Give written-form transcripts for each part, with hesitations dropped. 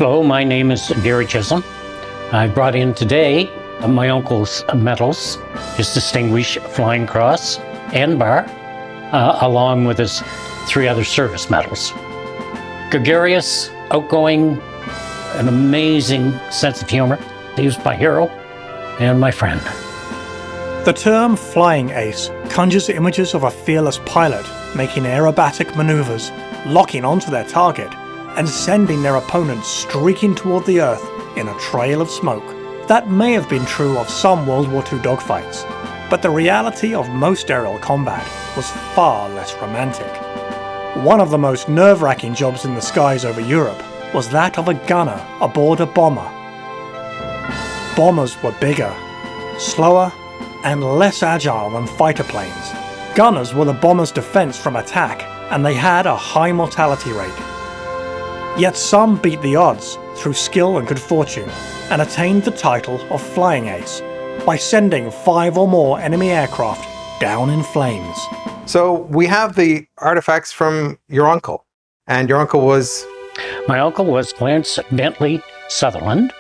Hello, my name is Gary Chisholm. I brought in today my uncle's medals, his Distinguished Flying Cross and Bar, along with his 3 other service medals. Gregarious, outgoing, an amazing sense of humor. He was my hero and my friend. The term flying ace conjures images of a fearless pilot making aerobatic maneuvers, locking onto their target, and sending their opponents streaking toward the earth in a trail of smoke. That may have been true of some World War II dogfights, but the reality of most aerial combat was far less romantic. One of the most nerve-wracking jobs in the skies over Europe was that of a gunner aboard a bomber. Bombers were bigger, slower, and less agile than fighter planes. Gunners were the bomber's defense from attack, and they had a high mortality rate. Yet some beat the odds through skill and good fortune, and attained the title of flying ace by sending 5 or more enemy aircraft down in flames. So we have the artifacts from your uncle, and your uncle was? My uncle was Clarence Bentley Sutherland,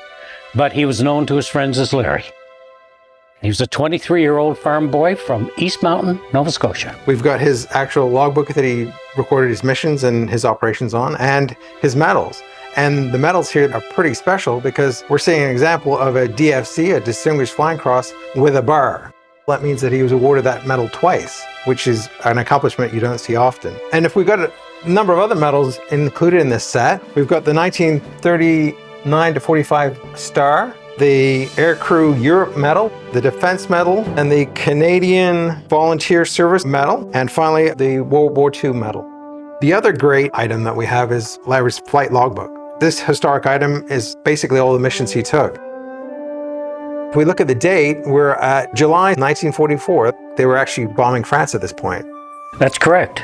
but he was known to his friends as Larry. He was a 23-year-old farm boy from East Mountain, Nova Scotia. We've got his actual logbook that he recorded his missions and his operations on, and his medals. And the medals here are pretty special because we're seeing an example of a DFC, a Distinguished Flying Cross, with a bar. That means that he was awarded that medal twice, which is an accomplishment you don't see often. And if we've got a number of other medals included in this set, we've got the 1939 to 45 Star, the Aircrew Europe Medal, the Defense Medal, and the Canadian Volunteer Service Medal, and finally the World War II Medal. The other great item that we have is Larry's flight logbook. This historic item is basically all the missions he took. If we look at the date, we're at July 1944. They were actually bombing France at this point. That's correct.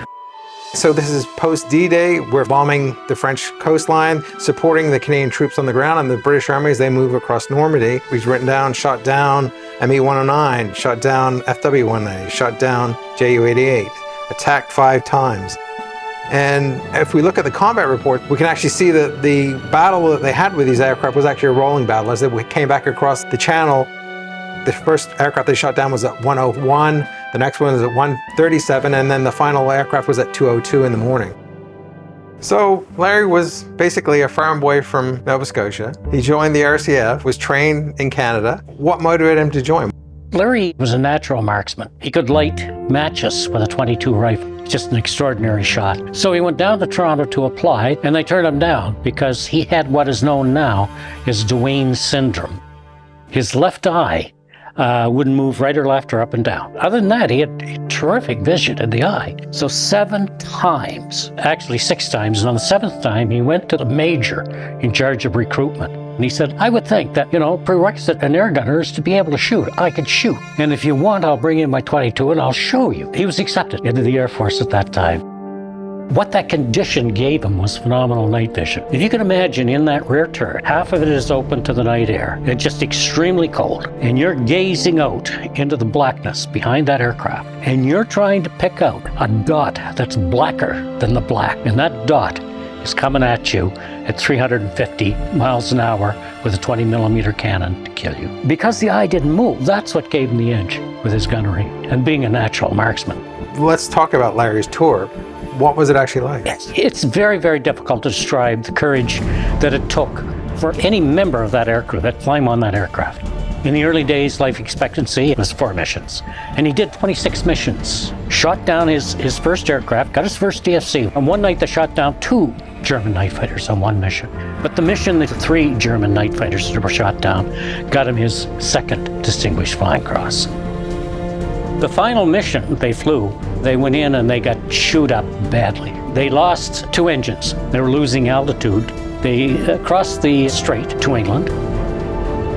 So this is post-D-Day. We're bombing the French coastline, supporting the Canadian troops on the ground, and the British Army as they move across Normandy. We've written down, shot down ME-109, shot down FW-1A, shot down Ju-88, attacked 5 times. And if we look at the combat report, we can actually see that the battle that they had with these aircraft was actually a rolling battle. As they came back across the channel, the first aircraft they shot down was at 1:01, the next one was at 1:37, and then the final aircraft was at 2:02 in the morning. So Larry was basically a farm boy from Nova Scotia. He joined the RCF, was trained in Canada. What motivated him to join? Larry was a natural marksman. He could light matches with a .22 rifle. Just an extraordinary shot. So he went down to Toronto to apply, and they turned him down because he had what is known now as Duane syndrome. His left eye wouldn't move right or left or up and down. Other than that, he had terrific vision in the eye. So 7 times, actually 6 times, and on the 7th time, he went to the major in charge of recruitment. And he said, I would think that, prerequisite an air gunner is to be able to shoot. I could shoot. And if you want, I'll bring in my .22 and I'll show you. He was accepted into the Air Force at that time. What that condition gave him was phenomenal night vision. If you can imagine in that rear turret, half of it is open to the night air. It's just extremely cold. And you're gazing out into the blackness behind that aircraft. And you're trying to pick out a dot that's blacker than the black. And that dot is coming at you at 350 miles an hour with a 20mm cannon to kill you. Because the eye didn't move, that's what gave him the edge with his gunnery and being a natural marksman. Let's talk about Larry's tour. What was it actually like? It's very, very difficult to describe the courage that it took for any member of that aircrew that climb on that aircraft. In the early days, life expectancy was 4 missions. And he did 26 missions. Shot down his first aircraft, got his first DFC. And one night they shot down 2 German night fighters on one mission. But the mission, the 3 German night fighters that were shot down, got him his 2nd Distinguished Flying Cross. The final mission they flew, they went in and they got chewed up badly. They lost 2 engines. They were losing altitude. They crossed the strait to England.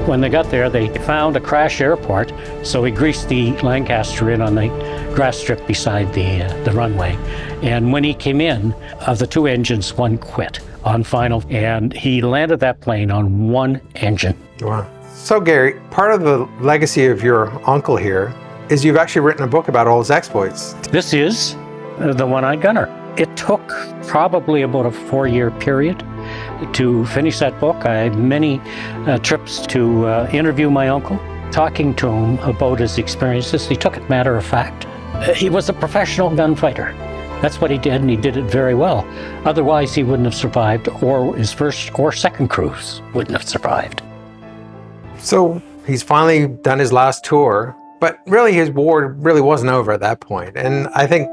When they got there, they found a crash airport, so he greased the Lancaster in on the grass strip beside the runway. And when he came in, of the 2 engines, 1 quit on final, and he landed that plane on 1 engine. Wow. So Gary, part of the legacy of your uncle here is you've actually written a book about all his exploits. This is the One-Eyed Gunner. It took probably about a 4-year period. to finish that book. I had many trips to interview my uncle, talking to him about his experiences. He took it matter of fact. He was a professional gunfighter. That's what he did, and he did it very well. Otherwise, he wouldn't have survived, or his first or second cruise wouldn't have survived. So he's finally done his last tour, but really his war really wasn't over at that point. And I think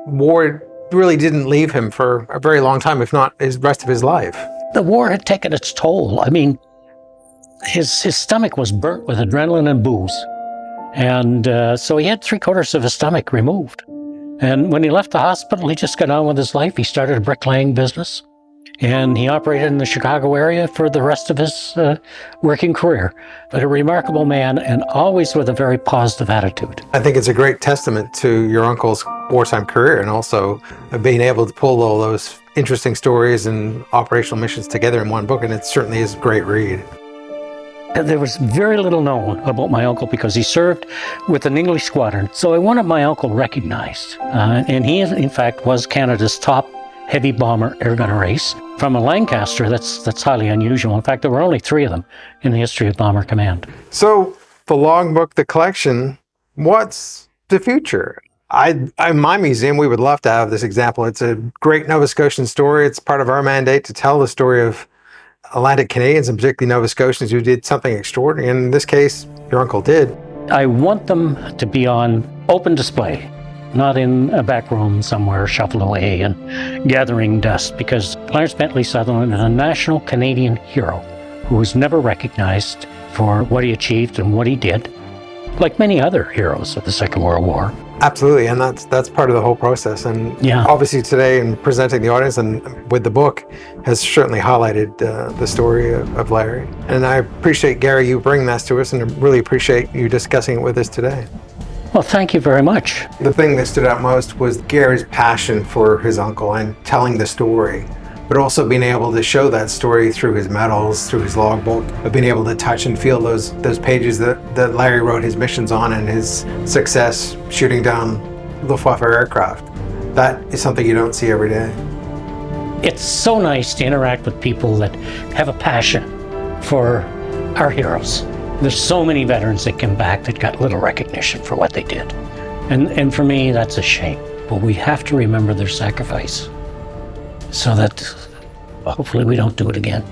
war really didn't leave him for a very long time, if not his rest of his life. The war had taken its toll. I mean, his stomach was burnt with adrenaline and booze. And so he had 3/4 of his stomach removed. And when he left the hospital, he just got on with his life. He started a bricklaying business, and he operated in the Chicago area for the rest of his working career. But a remarkable man, and always with a very positive attitude. I think it's a great testament to your uncle's wartime career, and also being able to pull all those interesting stories and operational missions together in one book, and it certainly is a great read. There was very little known about my uncle because he served with an English squadron. So I wanted my uncle recognized. And he, in fact, was Canada's top heavy bomber air gunner ace. From a Lancaster, that's highly unusual. In fact, there were only 3 of them in the history of Bomber Command. So the logbook, the collection, what's the future? In my museum, we would love to have this example. It's a great Nova Scotian story. It's part of our mandate to tell the story of Atlantic Canadians, and particularly Nova Scotians, who did something extraordinary. In this case, your uncle did. I want them to be on open display, not in a back room somewhere shuffled away and gathering dust, because Clarence Bentley Sutherland is a national Canadian hero who was never recognized for what he achieved and what he did, like many other heroes of the Second World War. Absolutely, and that's part of the whole process. And Yeah. obviously today, in presenting the audience and with the book, has certainly highlighted the story of Larry. And I appreciate, Gary, you bringing that to us, and I really appreciate you discussing it with us today. Well, thank you very much. The thing that stood out most was Gary's passion for his uncle and telling the story, but also being able to show that story through his medals, through his logbook, of being able to touch and feel those pages that Larry wrote his missions on, and his success shooting down Luftwaffe aircraft. That is something you don't see every day. It's so nice to interact with people that have a passion for our heroes. There's so many veterans that came back that got little recognition for what they did. And for me, that's a shame. But we have to remember their sacrifice, so that hopefully we don't do it again.